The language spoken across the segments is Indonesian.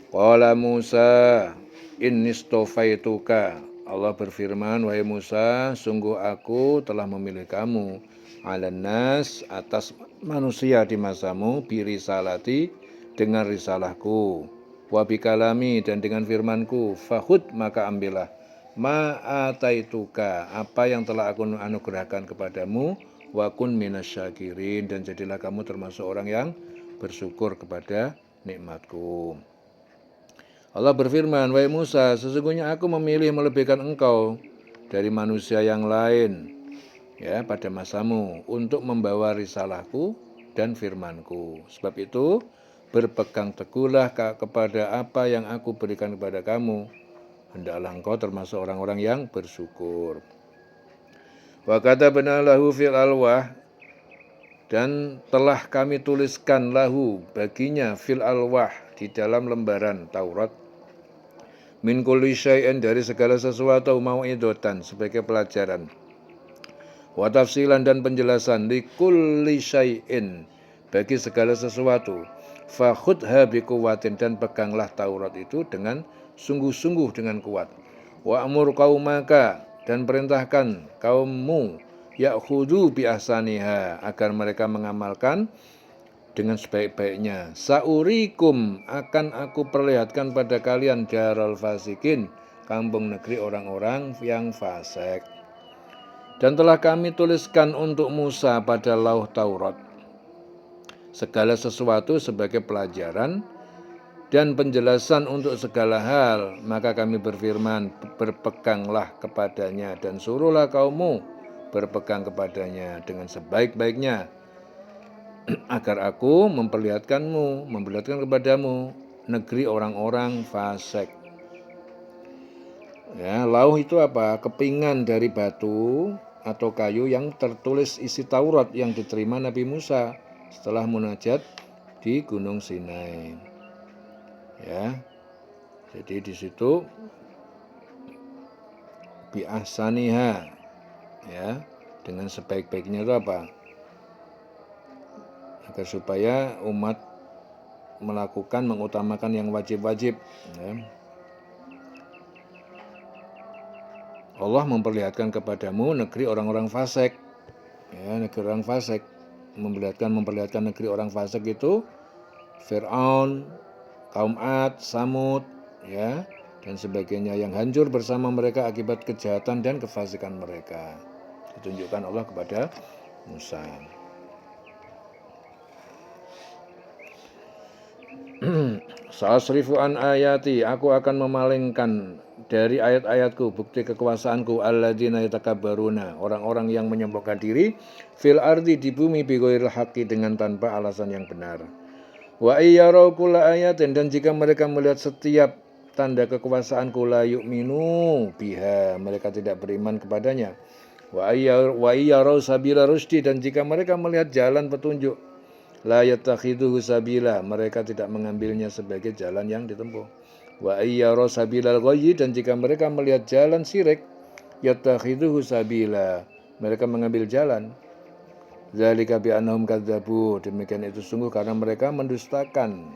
Qala Musa innistofaituka. Allah berfirman, wahai Musa, sungguh aku telah memilih kamu alan nas, atas manusia di masamu, birisalati, dengan risalahku, wa bikalami, dan dengan firmanku, fahud, maka ambillah, ma'ataituka, apa yang telah aku anugerahkan kepadamu, wa kun minasyakirin, dan jadilah kamu termasuk orang yang bersyukur kepada nikmatku. Allah berfirman, wahai Musa, sesungguhnya aku memilih melebihkan engkau dari manusia yang lain, ya, pada masamu, untuk membawa risalahku dan firmanku. Sebab itu, berpegang teguhlah kepada apa yang aku berikan kepada kamu. Hendaklah engkau termasuk orang-orang yang bersyukur. Wa katabna lahu fil alwah, dan telah kami tuliskan lahu baginya fil alwah, di dalam lembaran Taurat, min kulli syai'in, dari segala sesuatu, mau'idatan, sebagai pelajaran, wa tafsilan, dan penjelasan, li kulli syai'in, bagi segala sesuatu, fa khudha biquwatin, dan peganglah Taurat itu dengan sungguh-sungguh, dengan kuat, wa amur qaumaka, dan perintahkan kaummu, ya'khudhu bi ahsaniha, agar mereka mengamalkan dengan sebaik-baiknya. Saurikum, akan aku perlihatkan pada kalian, daral fasikin, kampung negeri orang-orang yang fasik. Dan telah kami tuliskan untuk Musa pada lauh Taurat segala sesuatu sebagai pelajaran dan penjelasan untuk segala hal. Maka kami berfirman, berpeganglah kepadanya, dan suruhlah kaummu berpegang kepadanya dengan sebaik-baiknya, agar aku memperlihatkan kepadamu negeri orang-orang fasik. Ya, lauh itu apa? Kepingan dari batu atau kayu yang tertulis isi Taurat yang diterima Nabi Musa setelah munajat di Gunung Sinai. Ya, jadi di situ bi ahsaniha, ya, dengan sebaik-baiknya itu apa? Agar supaya umat mengutamakan yang wajib-wajib, ya. Allah memperlihatkan kepadamu negeri orang-orang fasik, ya, negeri orang fasik, memperlihatkan negeri orang fasik itu Fir'aun, kaum Ad, Samud, ya, dan sebagainya, yang hancur bersama mereka akibat kejahatan dan kefasikan mereka. Ditunjukkan Allah kepada Musa. Sa'asrifu an ayati, aku akan memalingkan dari ayat-ayatku, bukti kekuasaanku, alladzina yatakabbaruna, orang-orang yang menyombongkan diri, fil ardi, di bumi, bighairil haqqi, dengan tanpa alasan yang benar. Wa iyyarau kulla ayatin, dan jika mereka melihat setiap tanda kekuasaanku, la yu'minu biha, mereka tidak beriman kepadanya. Wa iyyarau sabila rusdi, dan jika mereka melihat jalan petunjuk, la yattakhidhuhu sabila, mereka tidak mengambilnya sebagai jalan yang ditempuh. Wa iyyarau sabilal ghayyi, dan jika mereka melihat jalan syirik, yattakhidhuhu sabila, mereka mengambil jalan. Zalika bi annahum kadzabu, demikian itu sungguh karena mereka mendustakan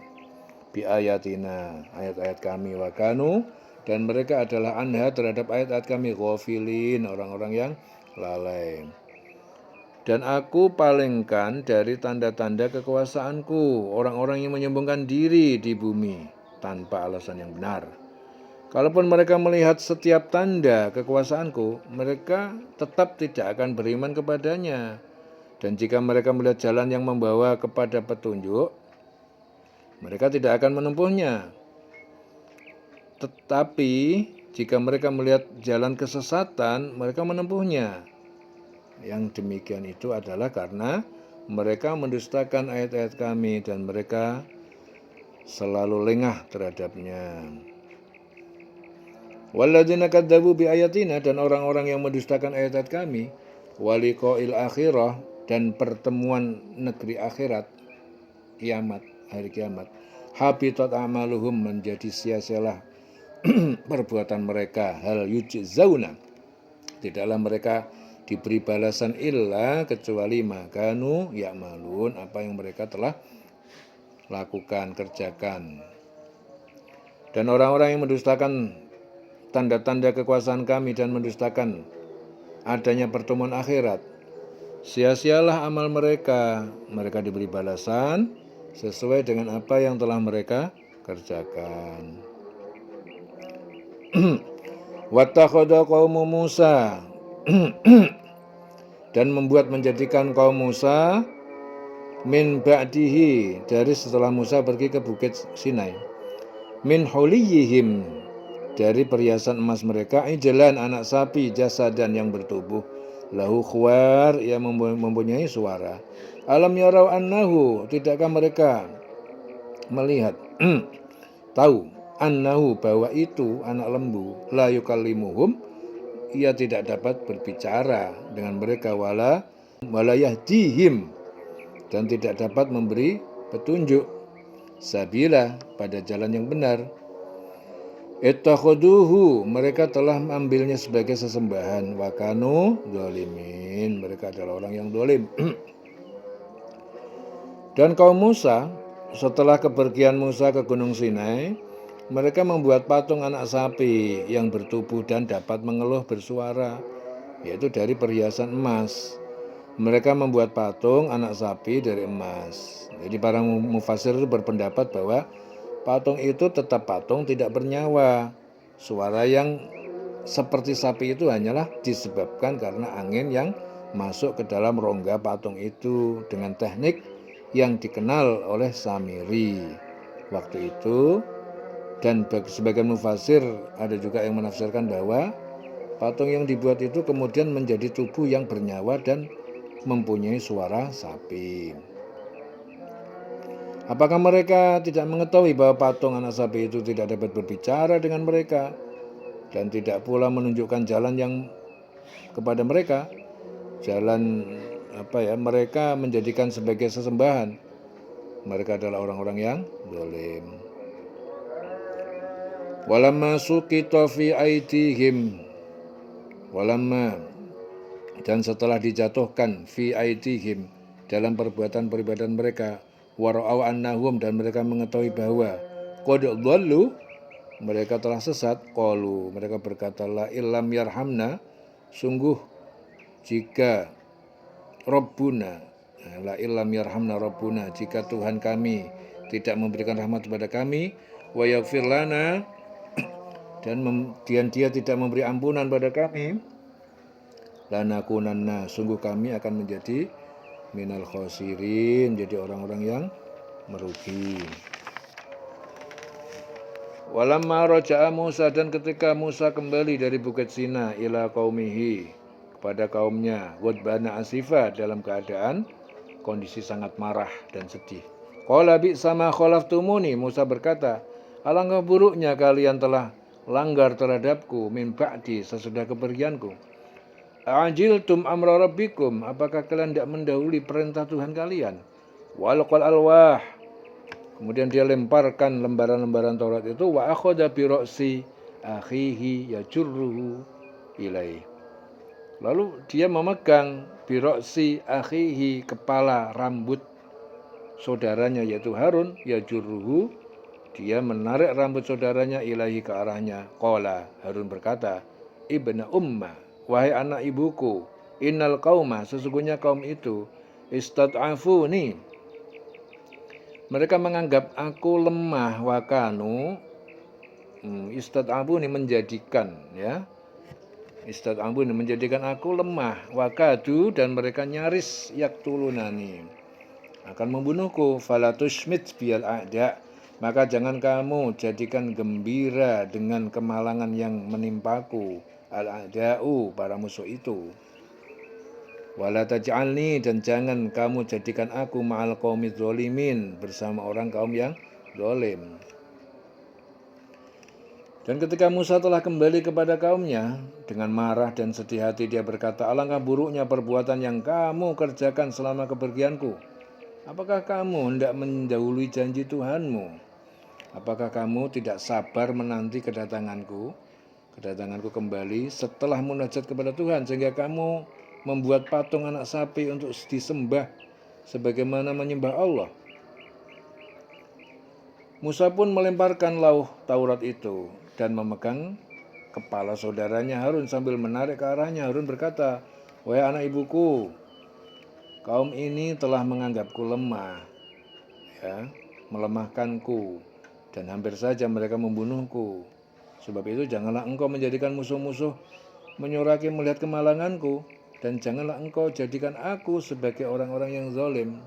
bi ayatina, ayat-ayat kami, wa kanu, dan mereka adalah anha, terhadap ayat-ayat kami, ghafilin, orang-orang yang lalai. Dan aku palingkan dari tanda-tanda kekuasaanku orang-orang yang menyombongkan diri di bumi tanpa alasan yang benar. Kalaupun mereka melihat setiap tanda kekuasaanku, mereka tetap tidak akan beriman kepadanya. Dan jika mereka melihat jalan yang membawa kepada petunjuk, mereka tidak akan menempuhnya. Tetapi jika mereka melihat jalan kesesatan, mereka menempuhnya. Yang demikian itu adalah karena mereka mendustakan ayat-ayat kami dan mereka selalu lengah terhadapnya. Walladzina kadzabu bi ayatina, dan orang-orang yang mendustakan ayat-ayat kami, waliqa'il akhirah, dan pertemuan negeri akhirat, kiamat, hari kiamat, habitat amaluhum, menjadi sia-sialah perbuatan mereka, hal yujzauna, tidaklah mereka diberi balasan illa, kecuali makanu ya'malun, apa yang mereka telah lakukan, kerjakan. Dan orang-orang yang mendustakan tanda-tanda kekuasaan kami dan mendustakan adanya pertemuan akhirat, sia-sialah amal mereka. Mereka diberi balasan sesuai dengan apa yang telah mereka kerjakan. Wattakhadha qaumu Musa dan menjadikan kaum Musa min ba'dihi, dari setelah Musa pergi ke bukit Sinai, min huliyihim, dari perhiasan emas mereka, ijlan, anak sapi, jasadan, yang bertubuh, lahu khuwar, yang mempunyai suara. Alam yarau annahu, tidakkah mereka melihat tahu, annahu, bahwa itu anak lembu, la yukallimuhum, ia tidak dapat berbicara dengan mereka, wala yahdihim, dan tidak dapat memberi petunjuk, sabila, pada jalan yang benar. Ittakhaduhu, mereka telah mengambilnya sebagai sesembahan, wa kanu dzalimin, mereka adalah orang yang zalim. Dan kaum Musa, setelah kepergian Musa ke Gunung Sinai, mereka membuat patung anak sapi yang bertubuh dan dapat mengeluh bersuara, yaitu dari perhiasan emas. Mereka membuat patung anak sapi dari emas. Jadi para mufasir itu berpendapat bahwa patung itu tetap patung, tidak bernyawa. Suara yang seperti sapi itu hanyalah disebabkan karena angin yang masuk ke dalam rongga patung itu dengan teknik yang dikenal oleh Samiri waktu itu. Dan sebagian mufasir ada juga yang menafsirkan bahwa patung yang dibuat itu kemudian menjadi tubuh yang bernyawa dan mempunyai suara sapi. Apakah mereka tidak mengetahui bahwa patung anak sapi itu tidak dapat berbicara dengan mereka dan tidak pula menunjukkan jalan yang kepada mereka, jalan mereka menjadikan sebagai sesembahan? Mereka adalah orang-orang yang zalim. Walamma suqita fi aidihim, walamma, dan setelah dijatuhkan, fi aidihim, dalam perbuatan-perbuatan mereka, wara'au annahum, dan mereka mengetahui bahwa qad dhallu, mereka telah sesat, qalu, mereka berkata, la illam yarhamna, sungguh jika Rabbuna, la illam yarhamna Rabbuna, jika Tuhan kami tidak memberikan rahmat kepada kami, wa yaghfir lana, dan dia tidak memberi ampunan pada kami, lanakunanna, sungguh kami akan menjadi minal khosirin, jadi orang-orang yang merugi. Walamma raja'a Musa, dan ketika Musa kembali dari bukit Sina, ila qaumihi, kepada kaumnya, ghadbana asifa, dalam keadaan kondisi sangat marah dan sedih. Qala bi'sa ma khalaftumuni, Musa berkata, alangkah buruknya kalian telah langgar terhadapku, min ba'di, sesudah kepergianku. Ajiltum amra rabbikum, apakah kalian tidak mendahului perintah Tuhan kalian? Walqal alwah, kemudian dia lemparkan lembaran-lembaran Taurat itu, wa akhadha bi ra'si akhihi yajurruhu ilai, lalu dia memegang bi ra'si akhihi, kepala rambut saudaranya yaitu Harun, yajurruhu, dia menarik rambut saudaranya, ilaihi, ke arahnya. Qala, Harun berkata, ibna umma, wahai anak ibuku, innal qauma, sesungguhnya kaum itu, istad'afuni, mereka menganggap aku lemah, wakanu, istad'afuni, menjadikan, ya, istad'afuni, menjadikan aku lemah, wakadu, dan mereka nyaris yaktulunani, akan membunuhku, falatushmit biyal a'da, maka jangan kamu jadikan gembira dengan kemalangan yang menimpaku, al-a'da'u, para musuh itu. Wala taj'alni, dan jangan kamu jadikan aku ma'al qaumi dzalimin, bersama orang kaum yang zalim. Dan ketika Musa telah kembali kepada kaumnya, dengan marah dan sedih hati dia berkata, alangkah buruknya perbuatan yang kamu kerjakan selama kepergianku. Apakah kamu hendak mendahului janji Tuhanmu? Apakah kamu tidak sabar menanti kedatanganku kembali setelah munajat kepada Tuhan, sehingga kamu membuat patung anak sapi untuk disembah sebagaimana menyembah Allah? Musa pun melemparkan lauh Taurat itu dan memegang kepala saudaranya Harun sambil menarik ke arahnya. Harun berkata, "Wahai anak ibuku, kaum ini telah menganggapku lemah, ya, melemahkanku, dan hampir saja mereka membunuhku. Sebab itu janganlah engkau menjadikan musuh-musuh menyuraki melihat kemalanganku, dan janganlah engkau jadikan aku sebagai orang-orang yang zalim."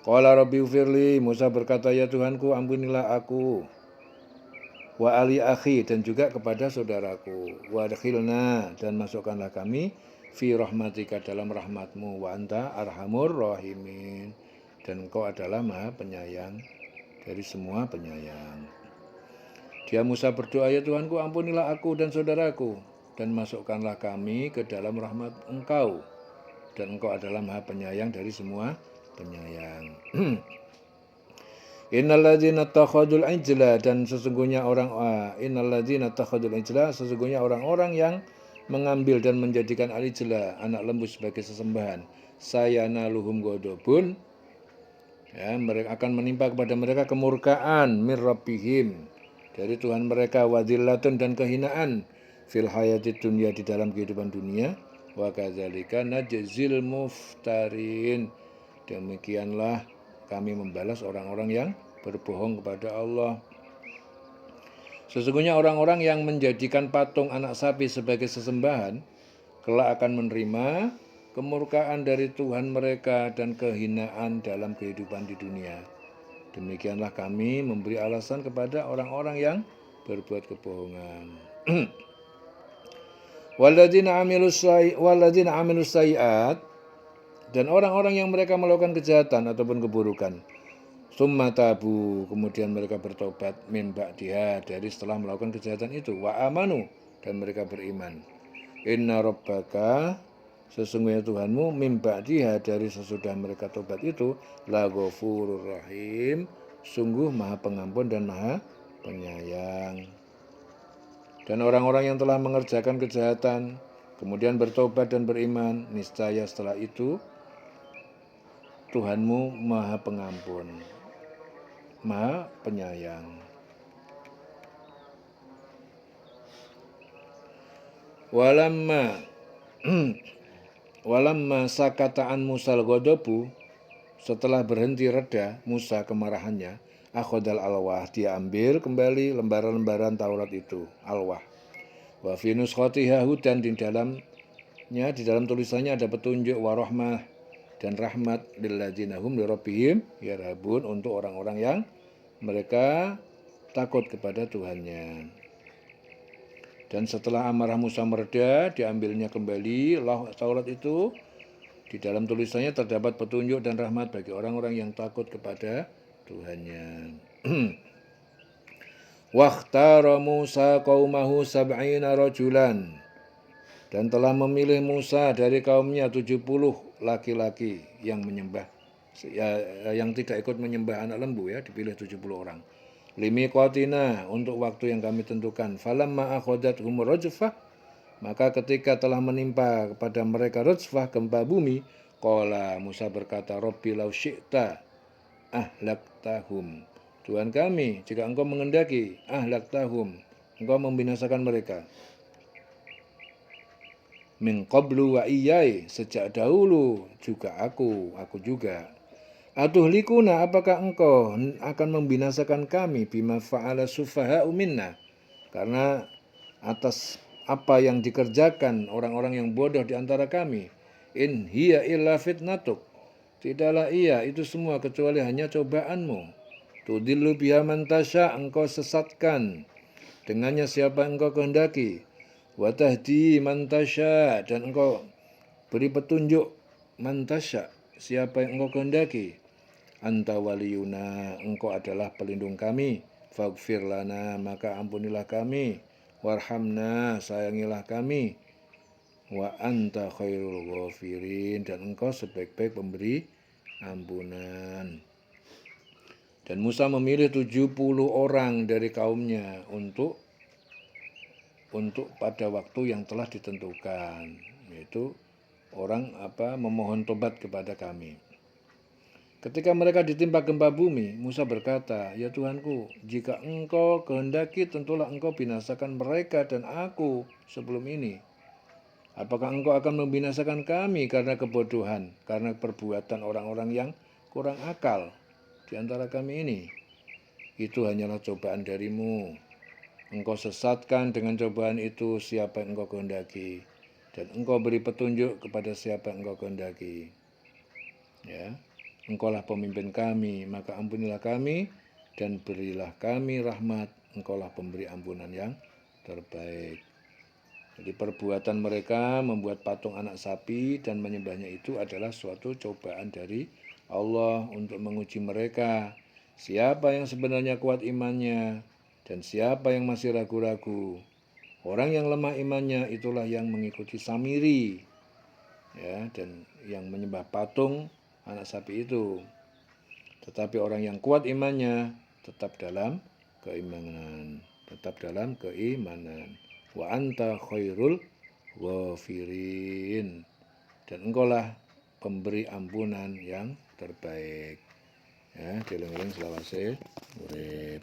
Qala rabbi ufirli, Musa berkata, "Ya Tuhanku, ampunilah aku, wa ali akhi, dan juga kepada saudaraku, wa adkhilna, dan masukkanlah kami fi rahmatika, dalam rahmatmu, wa anta arhamur rahimin, dan engkau adalah maha penyayang dari semua penyayang." Dia Musa berdoa, "Ya Tuhanku, ampunilah aku dan saudaraku, dan masukkanlah kami ke dalam rahmat engkau, dan engkau adalah maha penyayang dari semua penyayang." Innalladzina takhadul ijla, dan sesungguhnya sesungguhnya orang-orang yang mengambil dan menjadikan al-ijla, anak lembu, sebagai sesembahan, sayanaluhum ghadabun, ya, mereka akan menimpa kepada mereka kemurkaan mir rabbihim, dari Tuhan mereka, wadillatun, dan kehinaan, fil hayati dunya, di dalam kehidupan dunia, wa kadzalika najzil muftarin, demikianlah kami membalas orang-orang yang berbohong kepada Allah. Sesungguhnya orang-orang yang menjadikan patung anak sapi sebagai sesembahan kelak akan menerima kemurkaan dari Tuhan mereka dan kehinaan dalam kehidupan di dunia. Demikianlah kami memberi alasan kepada orang-orang yang berbuat kebohongan. Walladzina amilus sayiat, dan orang-orang yang mereka melakukan kejahatan ataupun keburukan, summa tabu, kemudian mereka bertobat, min ba'diha, dari setelah melakukan kejahatan itu, wa amanu, dan mereka beriman. Inna rabbaka, sesungguhnya Tuhanmu, min ba'diha, dari sesudah mereka tobat itu, la ghafurur rahim, sungguh maha pengampun dan maha penyayang. Dan orang-orang yang telah mengerjakan kejahatan kemudian bertobat dan beriman, niscaya setelah itu Tuhanmu maha pengampun, maha penyayang. Walamma sakata'an Musal ghadabu, setelah berhenti reda Musa kemarahannya, akhodal alwah, dia ambil kembali lembaran-lembaran Taurat itu, alwah. Wa fi nuskhatiha hudan, di dalam tulisannya ada petunjuk, wa rahmah, dan rahmat, lilladzina hum li rabbihim yarhabun, untuk orang-orang yang mereka takut kepada Tuhannya. Dan setelah amarah Musa mereda, diambilnya kembali Taurat itu. Di dalam tulisannya terdapat petunjuk dan rahmat bagi orang-orang yang takut kepada Tuhannya. Wakhtara Musa qaumahu sab'ina rajulan, dan telah memilih Musa dari kaumnya 70 laki-laki yang menyembah, yang tidak ikut menyembah anak lembu, ya, dipilih 70 orang. Limiqatina, untuk waktu yang kami tentukan. Falamma akhadathum rajfah, maka ketika telah menimpa kepada mereka rajfah, gempa bumi, qala, Musa berkata, Rabbi law syi'ta ahlaktahum, Tuhan kami, jika engkau mengendaki, ahlaktahum, engkau membinasakan mereka, min qablu wa iyai, sejak dahulu juga aku juga. Atuhlikuna, apakah engkau akan membinasakan kami, bima fa'ala sufaha'u minna, karena atas apa yang dikerjakan orang-orang yang bodoh di antara kami. In hiya illa fitnatuk, tidaklah ia itu semua kecuali hanya cobaanmu. Tudillu biha man tasya, engkau sesatkan dengannya siapa engkau kehendaki. Wa tahdi man tasya, dan engkau beri petunjuk man tasya, siapa yang engkau kehendaki. Anta waliyuna, engkau adalah pelindung kami. Faghfir lana, maka ampunilah kami. Warhamna, sayangilah kami. Wa anta khairul ghafirin, dan engkau sebaik-baik pemberi ampunan. Dan Musa memilih 70 orang dari kaumnya untuk pada waktu yang telah ditentukan, yaitu orang memohon tobat kepada kami. Ketika mereka ditimpa gempa bumi, Musa berkata, "Ya Tuhanku, jika engkau kehendaki tentulah engkau binasakan mereka dan aku sebelum ini. Apakah engkau akan membinasakan kami karena kebodohan, karena perbuatan orang-orang yang kurang akal di antara kami ini? Itu hanyalah cobaan darimu. Engkau sesatkan dengan cobaan itu siapa yang engkau kehendaki, dan engkau beri petunjuk kepada siapa yang engkau kehendaki. Ya, engkaulah pemimpin kami, maka ampunilah kami dan berilah kami rahmat. Engkaulah pemberi ampunan yang terbaik." Jadi perbuatan mereka membuat patung anak sapi dan menyembahnya itu adalah suatu cobaan dari Allah untuk menguji mereka. Siapa yang sebenarnya kuat imannya dan siapa yang masih ragu-ragu. Orang yang lemah imannya itulah yang mengikuti Samiri, ya, dan yang menyembah patung anak sapi itu. Tetapi orang yang kuat imannya tetap dalam keimanan, Wa anta khairul ghafirin, dan engkaulah pemberi ampunan yang terbaik. Ya, dieling-eling selawase urip.